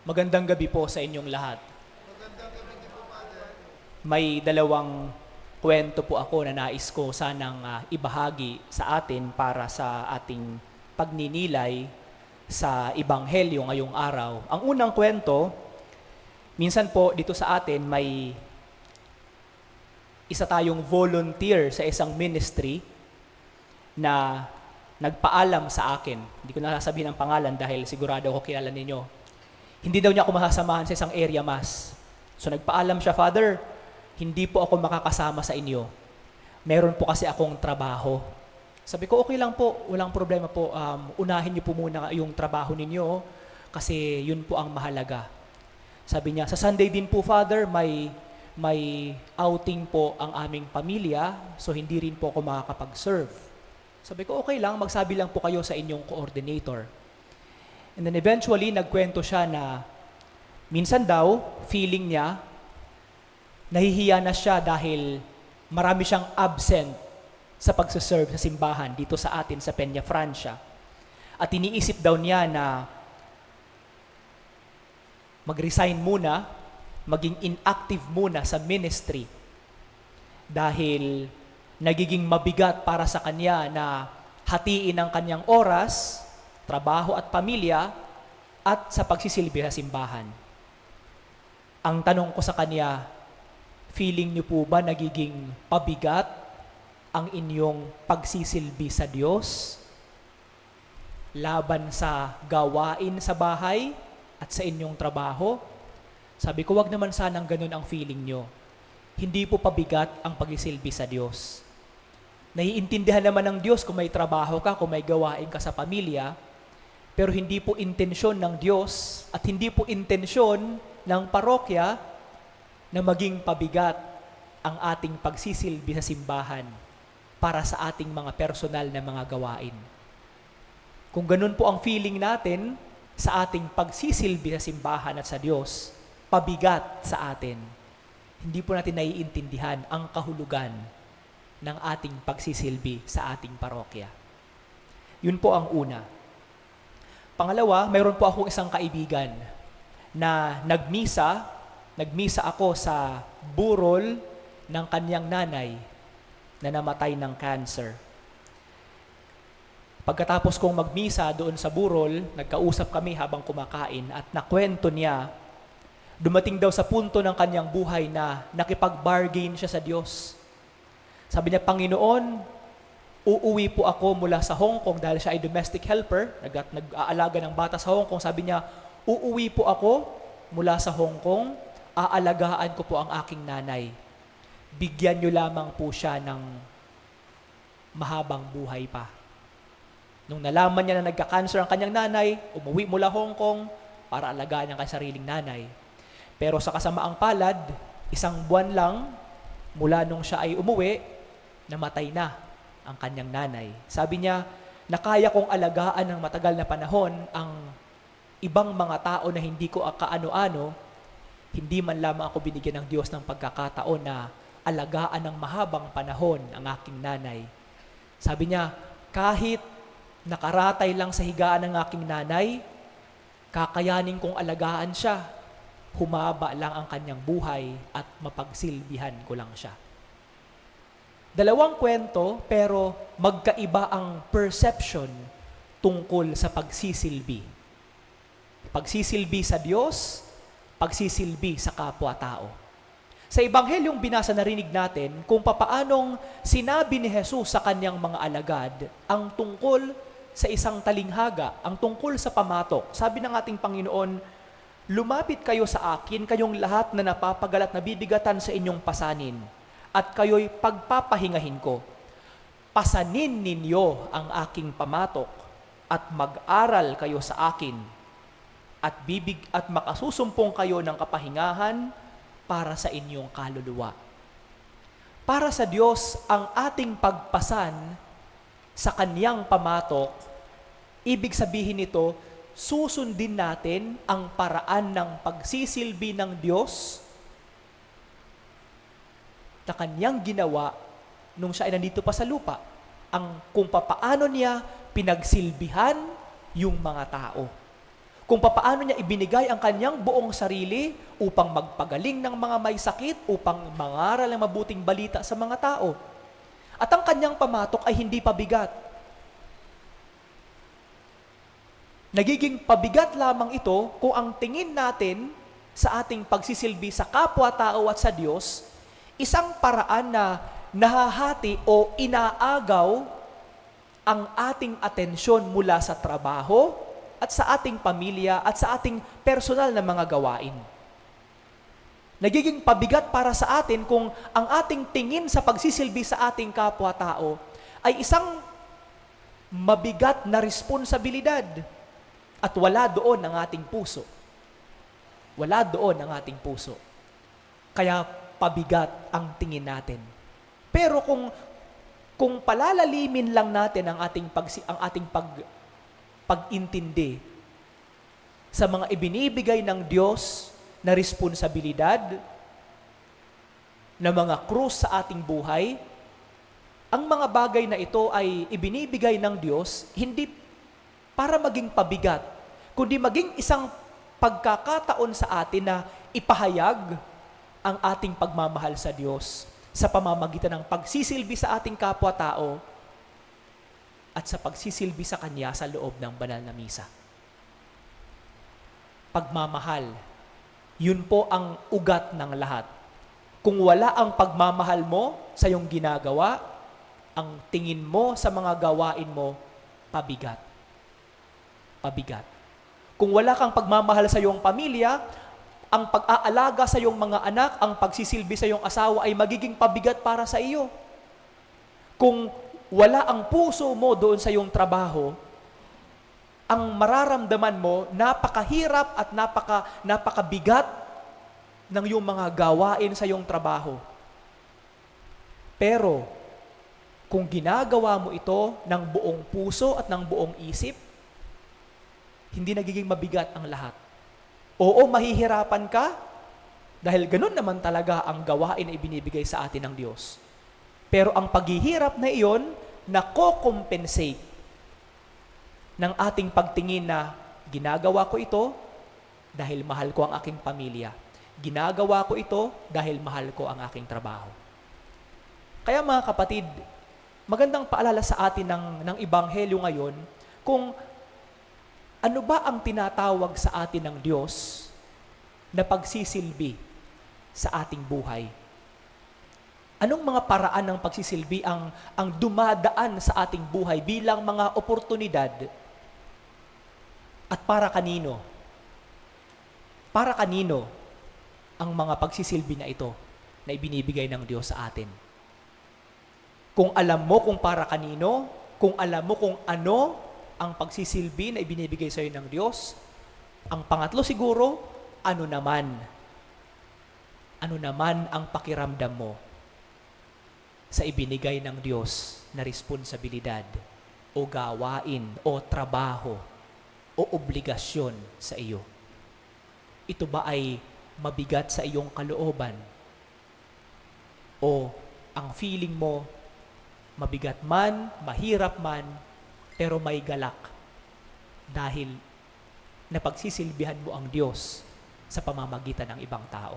Magandang gabi po sa inyong lahat. May dalawang kwento po ako na nais ko sanang ibahagi sa atin para sa ating pagninilay sa Ebanghelyo ngayong araw. Ang unang kwento, minsan po dito sa atin may isa tayong volunteer sa isang ministry na nagpaalam sa akin. Hindi ko nasasabihin ang pangalan dahil sigurado ako kilala ninyo. Hindi daw niya ako masasamahan sa isang area mass. So nagpaalam siya, Father, hindi po ako makakasama sa inyo. Meron po kasi akong trabaho. Sabi ko, okay lang po, walang problema po. Unahin niyo po muna yung trabaho ninyo kasi yun po ang mahalaga. Sabi niya, sa Sunday din po, Father, may outing po ang aming pamilya, so hindi rin po ako makakapag-serve. Sabi ko, okay lang, magsabi lang po kayo sa inyong coordinator. And then eventually, nagkwento siya na minsan daw, feeling niya, nahihiya na siya dahil marami siyang absent sa pagsaserve sa simbahan dito sa atin sa Peña Francia. At iniisip daw niya na mag-resign muna, maging inactive muna sa ministry dahil nagiging mabigat para sa kanya na hatiin ang kanyang oras, trabaho at pamilya at sa pagsisilbi sa simbahan. Ang tanong ko sa kanya, feeling niyo po ba nagiging pabigat ang inyong pagsisilbi sa Diyos laban sa gawain sa bahay at sa inyong trabaho? Sabi ko, wag naman sanang ganun ang feeling nyo. Hindi po pabigat ang pagsisilbi sa Diyos. Naiintindihan naman ng Diyos kung may trabaho ka, kung may gawain ka sa pamilya, pero hindi po intensyon ng Diyos at hindi po intensyon ng parokya na maging pabigat ang ating pagsisilbi sa simbahan para sa ating mga personal na mga gawain. Kung ganun po ang feeling natin sa ating pagsisilbi sa simbahan at sa Diyos, pabigat sa atin, hindi po natin naiintindihan ang kahulugan ng ating pagsisilbi sa ating parokya. Yun po ang una. Pangalawa, mayroon po akong isang kaibigan na nagmisa ako sa burol ng kanyang nanay na namatay ng cancer. Pagkatapos kong magmisa doon sa burol, nagkausap kami habang kumakain at nakwento niya, dumating daw sa punto ng kanyang buhay na nakipag-bargain siya sa Diyos. Sabi niya, Panginoon, uuwi po ako mula sa Hong Kong dahil siya ay domestic helper, nag-aalaga ng bata sa Hong Kong. Sabi niya, uuwi po ako mula sa Hong Kong, aalagaan ko po ang aking nanay. Bigyan niyo lamang po siya ng mahabang buhay pa. Nung nalaman niya na nagka-cancer ang kanyang nanay, umuwi mula Hong Kong para alagaan ang kanyang sariling nanay. Pero sa kasamaang palad, 1 buwan lang mula nung siya ay umuwi, namatay na ang kanyang nanay. Sabi niya, nakaya kong alagaan ng matagal na panahon ang ibang mga tao na hindi ko kaano-ano, hindi man lamang ako binigyan ng Diyos ng pagkakataon na alagaan ng mahabang panahon ang aking nanay. Sabi niya, kahit nakaratay lang sa higaan ng aking nanay, kakayanin kong alagaan siya. Humaba lang ang kanyang buhay at mapagsilbihan ko lang siya. Dalawang kwento pero magkaiba ang perception tungkol sa pagsisilbi. Pagsisilbi sa Diyos, pagsisilbi sa kapwa-tao. Sa Ebanghelyong binasa narinig natin kung papaanong sinabi ni Jesus sa kanyang mga alagad ang tungkol sa isang talinghaga, ang tungkol sa pamatok. Sabi ng ating Panginoon, lumapit kayo sa akin, kayong lahat na napapagalat na bibigatan sa inyong pasanin, at kayo'y pagpapahingahin ko. Pasanin ninyo ang aking pamatok, at mag-aral kayo sa akin, at makasusumpong kayo ng kapahingahan para sa inyong kaluluwa. Para sa Diyos, ang ating pagpasan sa Kanyang pamatok, ibig sabihin nito, susundin natin ang paraan ng pagsisilbi ng Diyos na Kanyang ginawa nung siya ay nandito pa sa lupa. Kung papaano niya pinagsilbihan yung mga tao. kung papaano niya ibinigay ang kanyang buong sarili upang magpagaling ng mga may sakit, upang mangaral ng mabuting balita sa mga tao. At ang kanyang pamatok ay hindi pabigat. Nagiging pabigat lamang ito kung ang tingin natin sa ating pagsisilbi sa kapwa-tao at sa Diyos, isang paraan na nahahati o inaagaw ang ating atensyon mula sa trabaho at sa ating pamilya at sa ating personal na mga gawain. Nagiging pabigat para sa atin kung ang ating tingin sa pagsisilbi sa ating kapwa-tao ay isang mabigat na responsibilidad at wala doon ang ating puso. Wala doon ang ating puso. Kaya pabigat ang tingin natin. Pero kung palalalimin lang natin ang ating pag-intindi sa mga ibinibigay ng Diyos na responsibilidad, na mga krus sa ating buhay, ang mga bagay na ito ay ibinibigay ng Diyos hindi para maging pabigat, kundi maging isang pagkakataon sa atin na ipahayag ang ating pagmamahal sa Diyos sa pamamagitan ng pagsisilbi sa ating kapwa-tao at sa pagsisilbi sa Kanya sa loob ng banal na misa. Pagmamahal, yun po ang ugat ng lahat. Kung wala ang pagmamahal mo sa iyong ginagawa, ang tingin mo sa mga gawain mo, pabigat. Pabigat. Kung wala kang pagmamahal sa iyong pamilya, ang pag-aalaga sa iyong mga anak, ang pagsisilbi sa iyong asawa ay magiging pabigat para sa iyo. Kung wala ang puso mo doon sa iyong trabaho, ang mararamdaman mo, napakahirap at napakabigat ng iyong mga gawain sa iyong trabaho. Pero, kung ginagawa mo ito ng buong puso at ng buong isip, hindi nagiging mabigat ang lahat. Oo, mahihirapan ka, dahil ganun naman talaga ang gawain na ibinibigay sa atin ng Diyos. Pero ang paghihirap na iyon, nako-compensate ng ating pagtingin na ginagawa ko ito dahil mahal ko ang aking pamilya. Ginagawa ko ito dahil mahal ko ang aking trabaho. Kaya mga kapatid, magandang paalala sa atin ng Ebanghelyo ngayon kung ano ba ang tinatawag sa atin ng Diyos na pagsisilbi sa ating buhay? Anong mga paraan ng pagsisilbi ang dumadaan sa ating buhay bilang mga oportunidad? At para kanino? Para kanino ang mga pagsisilbi na ito na ibinibigay ng Diyos sa atin? Kung alam mo kung para kanino, kung alam mo kung ano ang pagsisilbi na ibinibigay sa iyo ng Diyos, ang pangatlo siguro, ano naman ang pakiramdam mo sa ibinigay ng Diyos na responsibilidad o gawain o trabaho o obligasyon sa iyo? Ito ba ay mabigat sa iyong kalooban? O ang feeling mo, mabigat man, mahirap man, pero may galak dahil napagsisilbihan mo ang Diyos sa pamamagitan ng ibang tao?